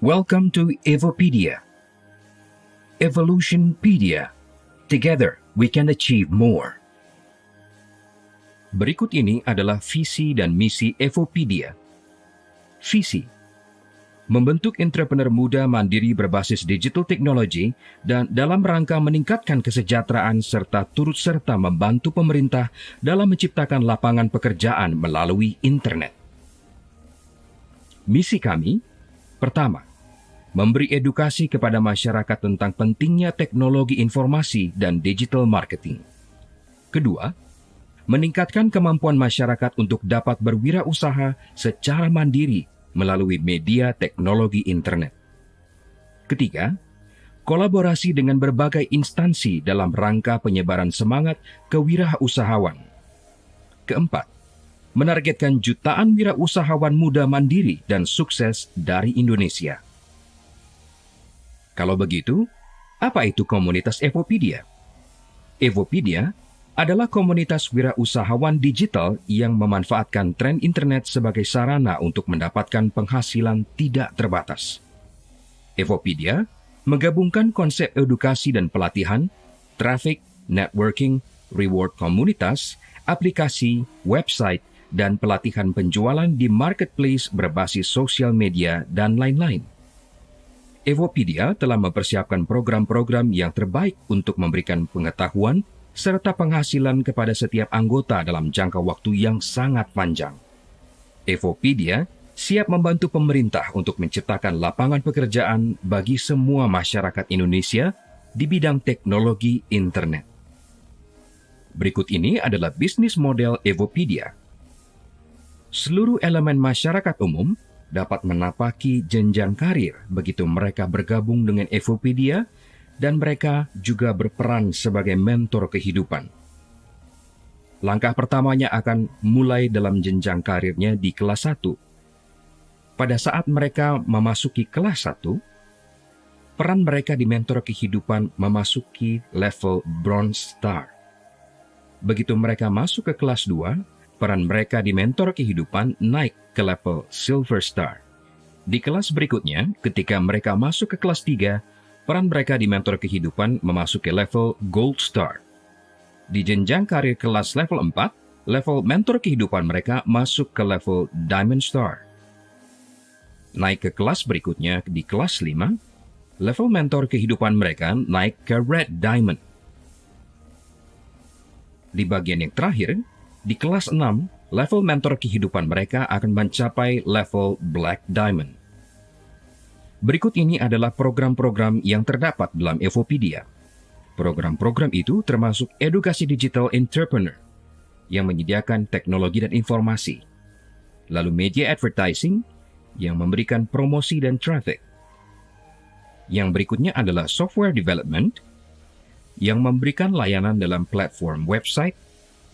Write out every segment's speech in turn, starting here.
Welcome to Evopedia. Evolutionpedia. Together, we can achieve more. Berikut ini adalah visi dan misi Evopedia. Visi: membentuk entrepreneur muda mandiri berbasis digital technology dan dalam rangka meningkatkan kesejahteraan serta turut serta membantu pemerintah dalam menciptakan lapangan pekerjaan melalui internet. Misi kami: pertama, memberi edukasi kepada masyarakat tentang pentingnya teknologi informasi dan digital marketing. Kedua, meningkatkan kemampuan masyarakat untuk dapat berwirausaha secara mandiri melalui media teknologi internet. Ketiga, kolaborasi dengan berbagai instansi dalam rangka penyebaran semangat kewirausahawan. Keempat, menargetkan jutaan wirausahawan muda mandiri dan sukses dari Indonesia. Kalau begitu, apa itu komunitas Evopedia? Evopedia adalah komunitas wirausahawan digital yang memanfaatkan tren internet sebagai sarana untuk mendapatkan penghasilan tidak terbatas. Evopedia menggabungkan konsep edukasi dan pelatihan, traffic, networking, reward komunitas, aplikasi, website, dan pelatihan penjualan di marketplace berbasis sosial media dan lain-lain. Evopedia telah mempersiapkan program-program yang terbaik untuk memberikan pengetahuan serta penghasilan kepada setiap anggota dalam jangka waktu yang sangat panjang. Evopedia siap membantu pemerintah untuk menciptakan lapangan pekerjaan bagi semua masyarakat Indonesia di bidang teknologi internet. Berikut ini adalah bisnis model Evopedia. Seluruh elemen masyarakat umum dapat menapaki jenjang karir begitu mereka bergabung dengan Evopedia dan mereka juga berperan sebagai mentor kehidupan. Langkah pertamanya akan mulai dalam jenjang karirnya di kelas 1. Pada saat mereka memasuki kelas 1, peran mereka di mentor kehidupan memasuki level Bronze Star. Begitu mereka masuk ke kelas 2, peran mereka di mentor kehidupan naik ke level Silver Star. Di kelas berikutnya, ketika mereka masuk ke kelas 3, peran mereka di mentor kehidupan memasuki level Gold Star. Di jenjang karir kelas level 4, level mentor kehidupan mereka masuk ke level Diamond Star. Naik ke kelas berikutnya di kelas 5, level mentor kehidupan mereka naik ke Red Diamond. Di bagian yang terakhir, di kelas 6, level mentor kehidupan mereka akan mencapai level Black Diamond. Berikut ini adalah program-program yang terdapat dalam Evopedia. Program-program itu termasuk edukasi digital entrepreneur yang menyediakan teknologi dan informasi, lalu media advertising yang memberikan promosi dan traffic. Yang berikutnya adalah software development yang memberikan layanan dalam platform website,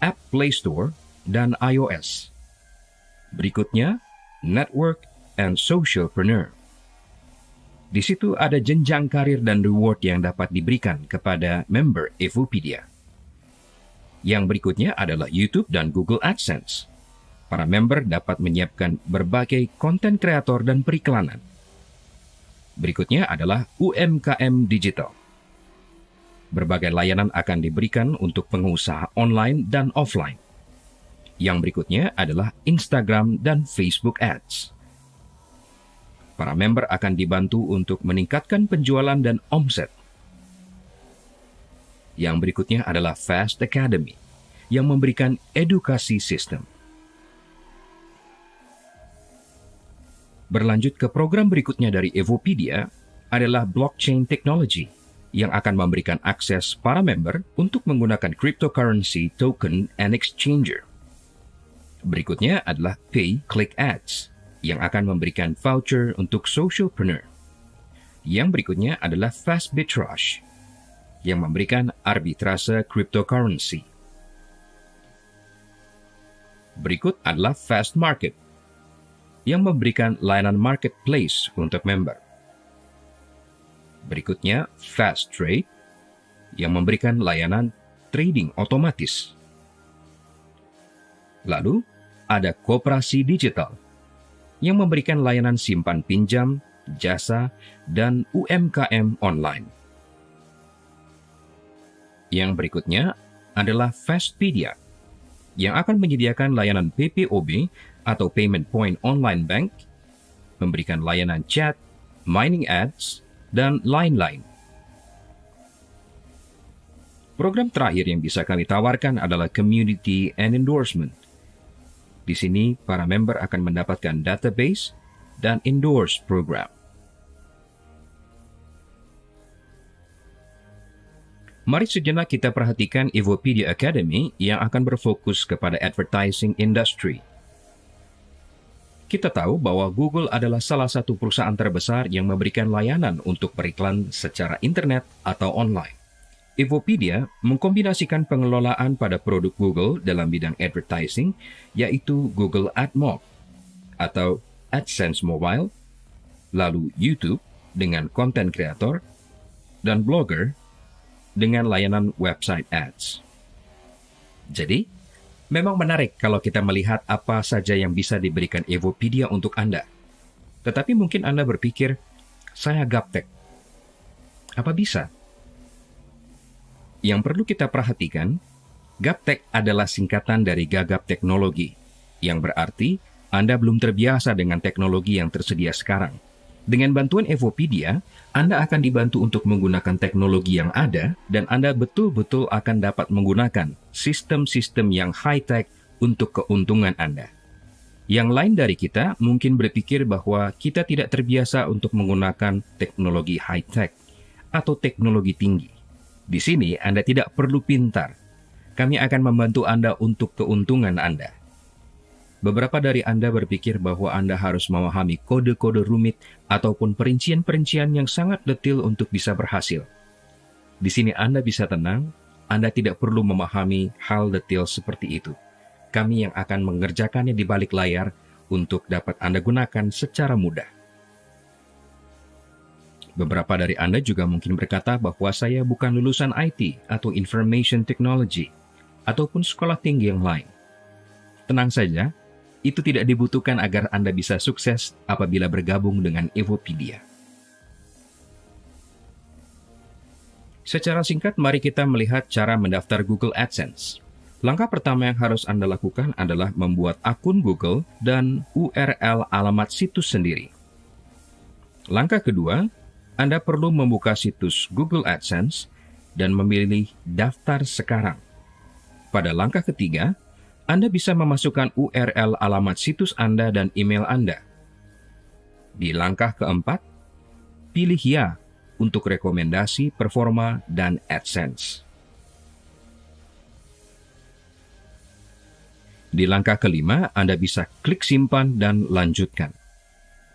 App Play Store, dan iOS. Berikutnya, Network and Socialpreneur. Di situ ada jenjang karir dan reward yang dapat diberikan kepada member Evopedia. Yang berikutnya adalah YouTube dan Google AdSense. Para member dapat menyiapkan berbagai konten kreator dan periklanan. Berikutnya adalah UMKM Digital. Berbagai layanan akan diberikan untuk pengusaha online dan offline. Yang berikutnya adalah Instagram dan Facebook Ads. Para member akan dibantu untuk meningkatkan penjualan dan omset. Yang berikutnya adalah Fast Academy, yang memberikan edukasi sistem. Berlanjut ke program berikutnya dari Evopedia adalah Blockchain Technology, yang akan memberikan akses para member untuk menggunakan cryptocurrency token and exchanger. Berikutnya adalah Pay Click Ads, yang akan memberikan voucher untuk socialpreneur. Yang berikutnya adalah Fast Bitrage, yang memberikan arbitrase cryptocurrency. Berikut adalah Fast Market, yang memberikan layanan marketplace untuk member. Berikutnya, Fast Trade, yang memberikan layanan trading otomatis. Lalu, ada Koperasi Digital, yang memberikan layanan simpan pinjam, jasa, dan UMKM online. Yang berikutnya adalah Fastpedia, yang akan menyediakan layanan PPOB atau Payment Point Online Bank, memberikan layanan chat, mining ads, dan lain-lain. Program terakhir yang bisa kami tawarkan adalah Community and Endorsement. Di sini, para member akan mendapatkan database dan endorse program. Mari sejenak kita perhatikan Evopedia Academy yang akan berfokus kepada advertising industry. Kita tahu bahwa Google adalah salah satu perusahaan terbesar yang memberikan layanan untuk beriklan secara internet atau online. Evopedia mengkombinasikan pengelolaan pada produk Google dalam bidang advertising, yaitu Google AdMob atau AdSense Mobile, lalu YouTube dengan konten kreator, dan Blogger dengan layanan website ads. Jadi, memang menarik kalau kita melihat apa saja yang bisa diberikan Evopedia untuk Anda. Tetapi mungkin Anda berpikir, saya gaptek. Apa bisa? Yang perlu kita perhatikan, Gaptek adalah singkatan dari Gagap Teknologi, yang berarti Anda belum terbiasa dengan teknologi yang tersedia sekarang. Dengan bantuan Evopedia, Anda akan dibantu untuk menggunakan teknologi yang ada, dan Anda betul-betul akan dapat menggunakan sistem-sistem yang high-tech untuk keuntungan Anda. Yang lain dari kita mungkin berpikir bahwa kita tidak terbiasa untuk menggunakan teknologi high-tech atau teknologi tinggi. Di sini Anda tidak perlu pintar. Kami akan membantu Anda untuk keuntungan Anda. Beberapa dari Anda berpikir bahwa Anda harus memahami kode-kode rumit ataupun perincian-perincian yang sangat detail untuk bisa berhasil. Di sini Anda bisa tenang, Anda tidak perlu memahami hal detail seperti itu. Kami yang akan mengerjakannya di balik layar untuk dapat Anda gunakan secara mudah. Beberapa dari Anda juga mungkin berkata bahwa saya bukan lulusan IT atau Information Technology, ataupun sekolah tinggi yang lain. Tenang saja, itu tidak dibutuhkan agar Anda bisa sukses apabila bergabung dengan Evopedia. Secara singkat, mari kita melihat cara mendaftar Google AdSense. Langkah pertama yang harus Anda lakukan adalah membuat akun Google dan URL alamat situs sendiri. Langkah kedua, Anda perlu membuka situs Google AdSense dan memilih Daftar Sekarang. Pada langkah ketiga, Anda bisa memasukkan URL alamat situs Anda dan email Anda. Di langkah keempat, pilih Ya untuk rekomendasi, performa, dan AdSense. Di langkah kelima, Anda bisa klik Simpan dan Lanjutkan.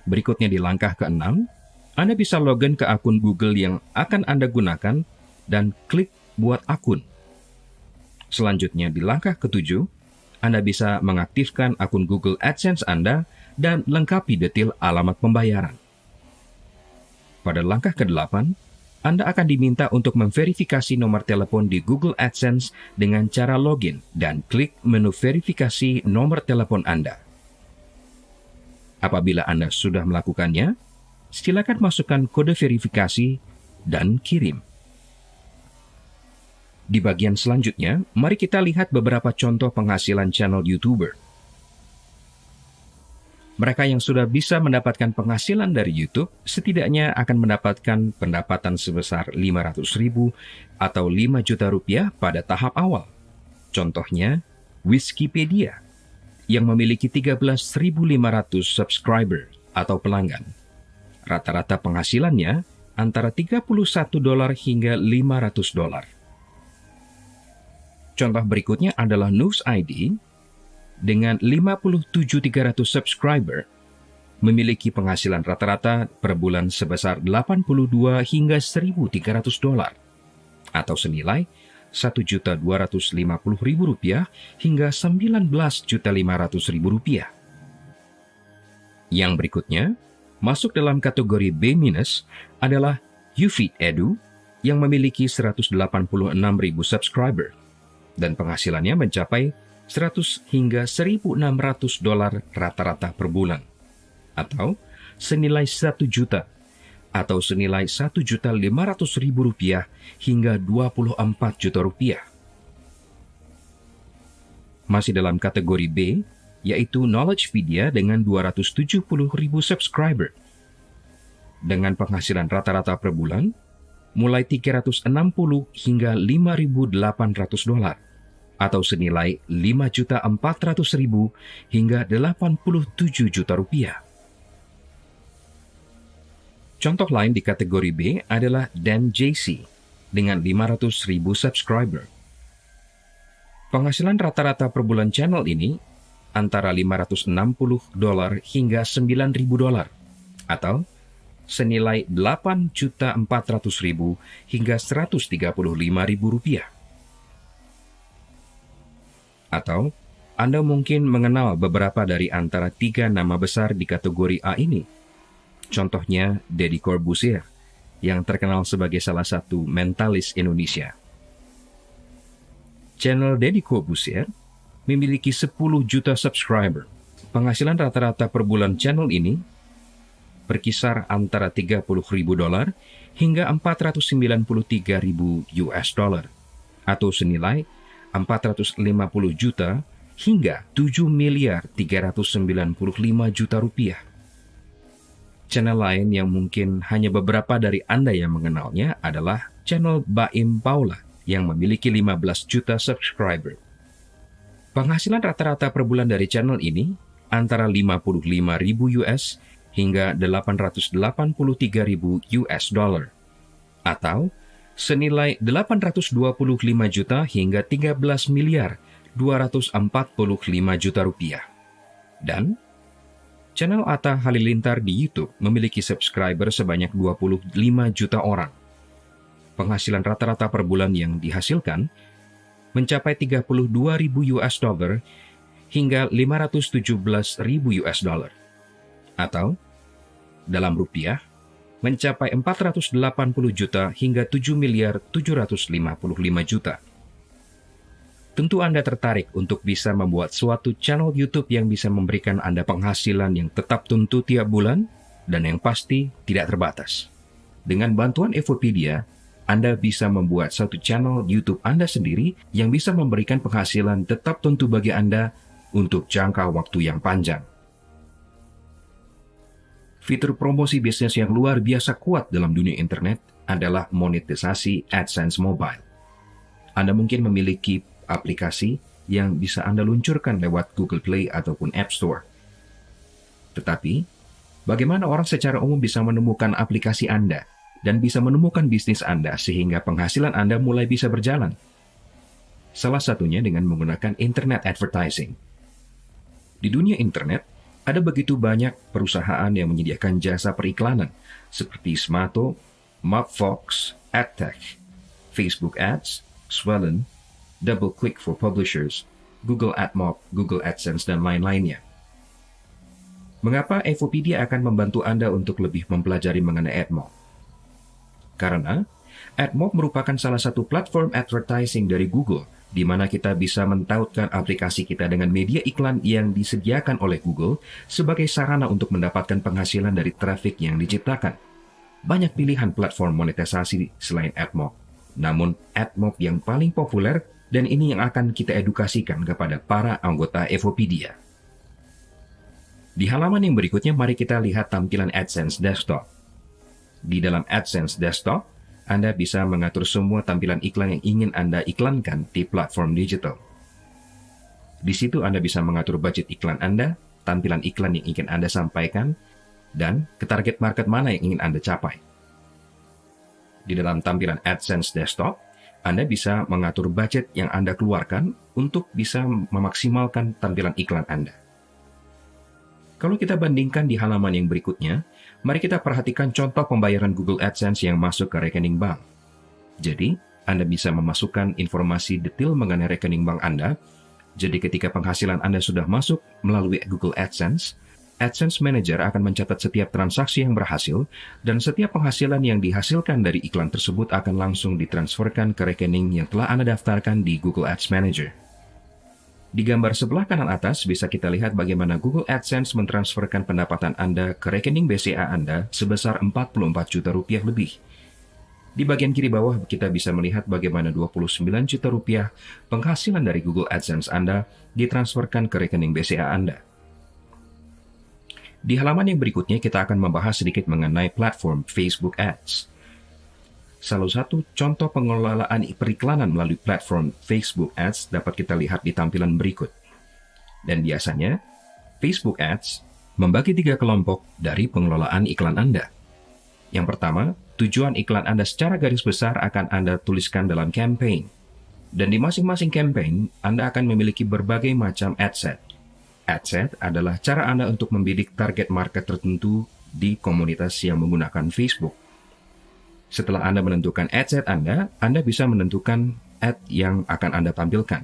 Berikutnya di langkah keenam, Anda bisa login ke akun Google yang akan Anda gunakan dan klik Buat Akun. Selanjutnya di langkah ketujuh, Anda bisa mengaktifkan akun Google AdSense Anda dan lengkapi detail alamat pembayaran. Pada langkah ke-8, Anda akan diminta untuk memverifikasi nomor telepon di Google AdSense dengan cara login dan klik menu verifikasi nomor telepon Anda. Apabila Anda sudah melakukannya, silakan masukkan kode verifikasi dan kirim. Di bagian selanjutnya, mari kita lihat beberapa contoh penghasilan channel YouTuber. Mereka yang sudah bisa mendapatkan penghasilan dari YouTube setidaknya akan mendapatkan pendapatan sebesar 500.000 atau 5 juta rupiah pada tahap awal. Contohnya, Wikipedia yang memiliki 13.500 subscriber atau pelanggan. Rata-rata penghasilannya antara $31 hingga $500. Contoh berikutnya adalah News ID dengan 57.300 subscriber memiliki penghasilan rata-rata per bulan sebesar $82 hingga $1.300 atau senilai Rp1.250.000 hingga Rp19.500.000. Yang berikutnya, masuk dalam kategori B- adalah YouFeed Edu yang memiliki 186.000 subscriber dan penghasilannya mencapai $100 hingga $1.600 rata-rata per bulan, atau senilai 1 juta atau senilai Rp1.500.000 hingga Rp24 juta. Masih dalam kategori B, yaitu Knowledgepedia dengan 270.000 subscriber. Dengan penghasilan rata-rata per bulan, mulai $360 hingga $5.800 atau senilai Rp5.400.000 hingga Rp87 juta. Contoh lain di kategori B adalah Dan JC dengan 500.000 subscriber. Penghasilan rata-rata per bulan channel ini antara $560 hingga $9.000 atau senilai Rp8.400.000 hingga Rp135.000. Atau Anda mungkin mengenal beberapa dari antara 3 nama besar di kategori A ini. Contohnya Deddy Corbuzier, yang terkenal sebagai salah satu mentalis Indonesia. Channel Deddy Corbuzier memiliki 10 juta subscriber. Penghasilan rata-rata per bulan channel ini berkisar antara $30.000 hingga $493.000 atau senilai $450 juta hingga Rp7.395.000.000. Channel lain yang mungkin hanya beberapa dari Anda yang mengenalnya adalah channel Baim Paula yang memiliki 15 juta subscriber. Penghasilan rata-rata per bulan dari channel ini antara $55.000 hingga $883.000 atau senilai $825 juta hingga Rp13.245.000.000. Dan channel Atta Halilintar di YouTube memiliki subscriber sebanyak 25 juta orang. Penghasilan rata-rata per bulan yang dihasilkan mencapai $32.000 hingga $517.000 atau dalam rupiah mencapai 480 juta hingga 7.755.000.000. Tentu Anda tertarik untuk bisa membuat suatu channel YouTube yang bisa memberikan Anda penghasilan yang tetap tentu tiap bulan dan yang pasti tidak terbatas. Dengan bantuan Evopedia, Anda bisa membuat satu channel YouTube Anda sendiri yang bisa memberikan penghasilan tetap tentu bagi Anda untuk jangka waktu yang panjang. Fitur promosi bisnis yang luar biasa kuat dalam dunia internet adalah monetisasi AdSense Mobile. Anda mungkin memiliki aplikasi yang bisa Anda luncurkan lewat Google Play ataupun App Store. Tetapi, bagaimana orang secara umum bisa menemukan aplikasi Anda dan bisa menemukan bisnis Anda sehingga penghasilan Anda mulai bisa berjalan? Salah satunya dengan menggunakan internet advertising. Di dunia internet, ada begitu banyak perusahaan yang menyediakan jasa periklanan seperti Smato, Mapfox, AdTech, Facebook Ads, Swellen, DoubleClick for Publishers, Google AdMob, Google AdSense, dan lain-lainnya. Mengapa Evopedia akan membantu Anda untuk lebih mempelajari mengenai AdMob? Karena AdMob merupakan salah satu platform advertising dari Google, di mana kita bisa mentautkan aplikasi kita dengan media iklan yang disediakan oleh Google sebagai sarana untuk mendapatkan penghasilan dari trafik yang diciptakan. Banyak pilihan platform monetisasi selain AdMob, namun AdMob yang paling populer dan ini yang akan kita edukasikan kepada para anggota Evopedia. Di halaman yang berikutnya, mari kita lihat tampilan AdSense Desktop. Di dalam AdSense Desktop, Anda bisa mengatur semua tampilan iklan yang ingin Anda iklankan di platform digital. Di situ Anda bisa mengatur budget iklan Anda, tampilan iklan yang ingin Anda sampaikan, dan ke target market mana yang ingin Anda capai. Di dalam tampilan AdSense Desktop, Anda bisa mengatur budget yang Anda keluarkan untuk bisa memaksimalkan tampilan iklan Anda. Kalau kita bandingkan di halaman yang berikutnya, mari kita perhatikan contoh pembayaran Google AdSense yang masuk ke rekening bank. Jadi, Anda bisa memasukkan informasi detail mengenai rekening bank Anda. Jadi, ketika penghasilan Anda sudah masuk melalui Google AdSense, AdSense Manager akan mencatat setiap transaksi yang berhasil, dan setiap penghasilan yang dihasilkan dari iklan tersebut akan langsung ditransferkan ke rekening yang telah Anda daftarkan di Google Ads Manager. Di gambar sebelah kanan atas bisa kita lihat bagaimana Google AdSense mentransferkan pendapatan Anda ke rekening BCA Anda sebesar 44 juta rupiah lebih. Di bagian kiri bawah kita bisa melihat bagaimana 29 juta rupiah penghasilan dari Google AdSense Anda ditransferkan ke rekening BCA Anda. Di halaman yang berikutnya kita akan membahas sedikit mengenai platform Facebook Ads. Salah satu contoh pengelolaan periklanan melalui platform Facebook Ads dapat kita lihat di tampilan berikut. Dan biasanya, Facebook Ads membagi 3 kelompok dari pengelolaan iklan Anda. Yang pertama, tujuan iklan Anda secara garis besar akan Anda tuliskan dalam campaign. Dan di masing-masing campaign, Anda akan memiliki berbagai macam ad set. Ad set adalah cara Anda untuk membidik target market tertentu di komunitas yang menggunakan Facebook. Setelah Anda menentukan ad set Anda bisa menentukan ad yang akan Anda tampilkan.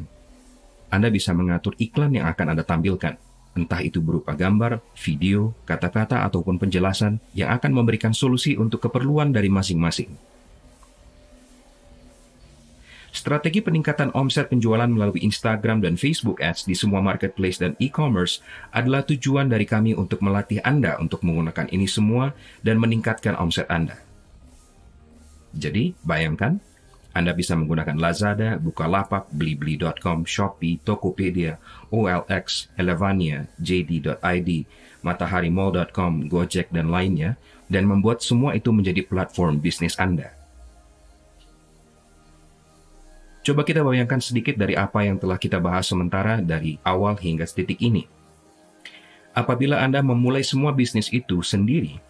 Anda bisa mengatur iklan yang akan Anda tampilkan, entah itu berupa gambar, video, kata-kata, ataupun penjelasan yang akan memberikan solusi untuk keperluan dari masing-masing. Strategi peningkatan omset penjualan melalui Instagram dan Facebook Ads di semua marketplace dan e-commerce adalah tujuan dari kami untuk melatih Anda untuk menggunakan ini semua dan meningkatkan omset Anda. Jadi, bayangkan, Anda bisa menggunakan Lazada, Bukalapak, Blibli.com, Shopee, Tokopedia, OLX, Elevania, JD.id, MatahariMall.com, Gojek, dan lainnya, dan membuat semua itu menjadi platform bisnis Anda. Coba kita bayangkan sedikit dari apa yang telah kita bahas sementara dari awal hingga titik ini. Apabila Anda memulai semua bisnis itu sendiri,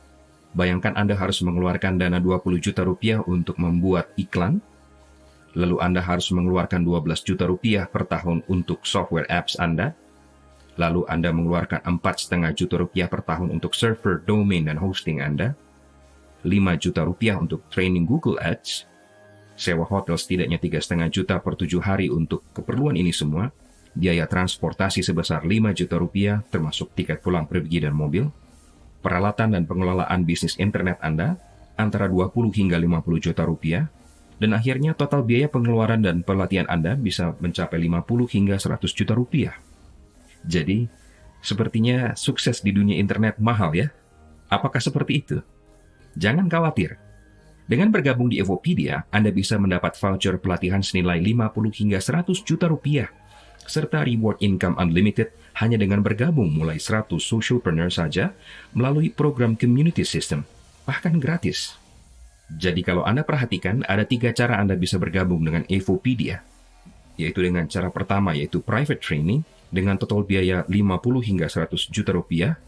bayangkan Anda harus mengeluarkan dana 20 juta rupiah untuk membuat iklan, lalu Anda harus mengeluarkan 12 juta rupiah per tahun untuk software apps Anda, lalu Anda mengeluarkan 4,5 juta rupiah per tahun untuk server, domain, dan hosting Anda, 5 juta rupiah untuk training Google Ads, sewa hotel setidaknya 3,5 juta per 7 hari untuk keperluan ini semua, biaya transportasi sebesar 5 juta rupiah termasuk tiket pulang pergi dan mobil, peralatan dan pengelolaan bisnis internet Anda antara 20 hingga 50 juta rupiah, dan akhirnya total biaya pengeluaran dan pelatihan Anda bisa mencapai 50 hingga 100 juta rupiah. Jadi, sepertinya sukses di dunia internet mahal ya? Apakah seperti itu? Jangan khawatir. Dengan bergabung di Evopedia, Anda bisa mendapat voucher pelatihan senilai 50 hingga 100 juta rupiah, serta reward income unlimited hanya dengan bergabung mulai 100 socialpreneur saja melalui program community system, bahkan gratis. Jadi kalau Anda perhatikan, ada 3 cara Anda bisa bergabung dengan Evopedia, yaitu dengan cara pertama yaitu private training dengan total biaya 50 hingga 100 juta rupiah.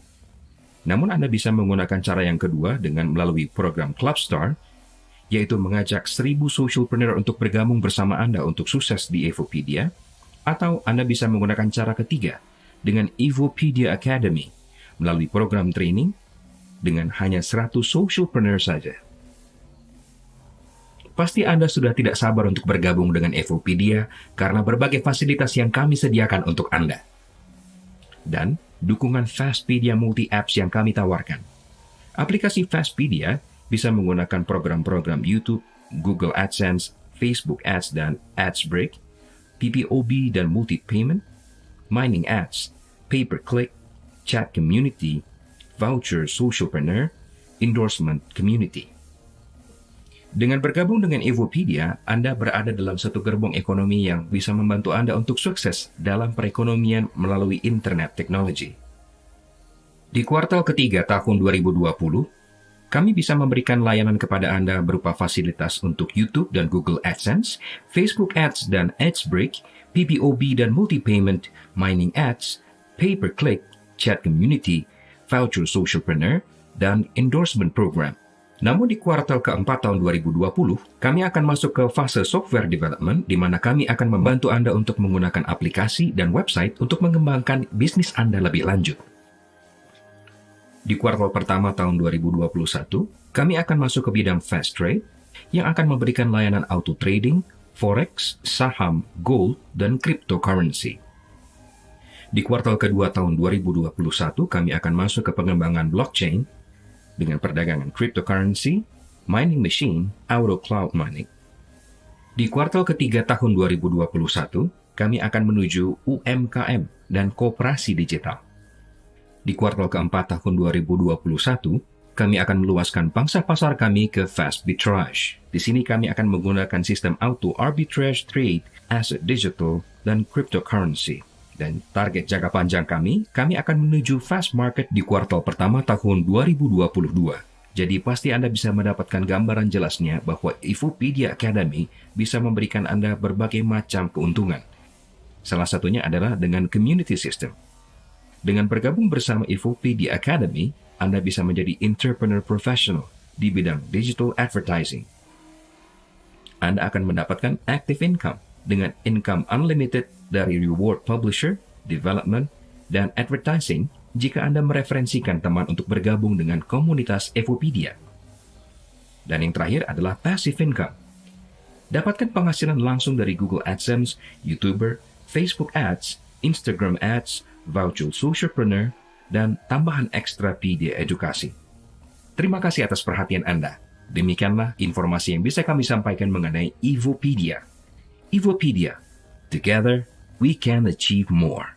Namun Anda bisa menggunakan cara yang kedua dengan melalui program Clubstar, yaitu mengajak 1.000 socialpreneur untuk bergabung bersama Anda untuk sukses di Evopedia, atau Anda bisa menggunakan cara ketiga dengan Evopedia Academy melalui program training dengan hanya 100 socialpreneur saja. Pasti Anda sudah tidak sabar untuk bergabung dengan Evopedia karena berbagai fasilitas yang kami sediakan untuk Anda. Dan dukungan Fastpedia Multi-Apps yang kami tawarkan. Aplikasi Fastpedia bisa menggunakan program-program YouTube, Google AdSense, Facebook Ads, dan AdsBreak, PPOB dan Multi-Payment, Mining Ads, Pay-Per-Click, Chat Community, Voucher Socialpreneur, Endorsement Community. Dengan bergabung dengan Evopedia, Anda berada dalam satu gerbong ekonomi yang bisa membantu Anda untuk sukses dalam perekonomian melalui internet teknologi. Di kuartal ketiga tahun 2020, kami bisa memberikan layanan kepada Anda berupa fasilitas untuk YouTube dan Google AdSense, Facebook Ads dan AdsBreak, PPOB dan Multi-Payment, Mining Ads, Pay-Per-Click, Chat Community, Voucher Socialpreneur, dan Endorsement Program. Namun di kuartal keempat tahun 2020, kami akan masuk ke fase software development di mana kami akan membantu Anda untuk menggunakan aplikasi dan website untuk mengembangkan bisnis Anda lebih lanjut. Di kuartal pertama tahun 2021, kami akan masuk ke bidang fast trade yang akan memberikan layanan auto trading, forex, saham, gold, dan cryptocurrency. Di kuartal kedua tahun 2021, kami akan masuk ke pengembangan blockchain dengan perdagangan cryptocurrency, mining machine, auto cloud mining. Di kuartal ketiga tahun 2021, kami akan menuju UMKM dan koperasi digital. Di kuartal keempat tahun 2021, kami akan meluaskan pangsa pasar kami ke fast arbitrage. Di sini kami akan menggunakan sistem auto arbitrage trade, asset digital, dan cryptocurrency. Dan target jangka panjang kami akan menuju fast market di kuartal pertama tahun 2022. Jadi pasti Anda bisa mendapatkan gambaran jelasnya bahwa Evopedia Academy bisa memberikan Anda berbagai macam keuntungan. Salah satunya adalah dengan community system. Dengan bergabung bersama Evopedia Academy, Anda bisa menjadi entrepreneur professional di bidang digital advertising. Anda akan mendapatkan active income dengan income unlimited dari reward publisher, development, dan advertising jika Anda mereferensikan teman untuk bergabung dengan komunitas Evopedia. Dan yang terakhir adalah passive income. Dapatkan penghasilan langsung dari Google AdSense, YouTuber, Facebook Ads, Instagram Ads, Virtual Socialpreneur, dan tambahan ekstra media edukasi. Terima kasih atas perhatian Anda. Demikianlah informasi yang bisa kami sampaikan mengenai Evopedia. Evopedia. Together, we can achieve more.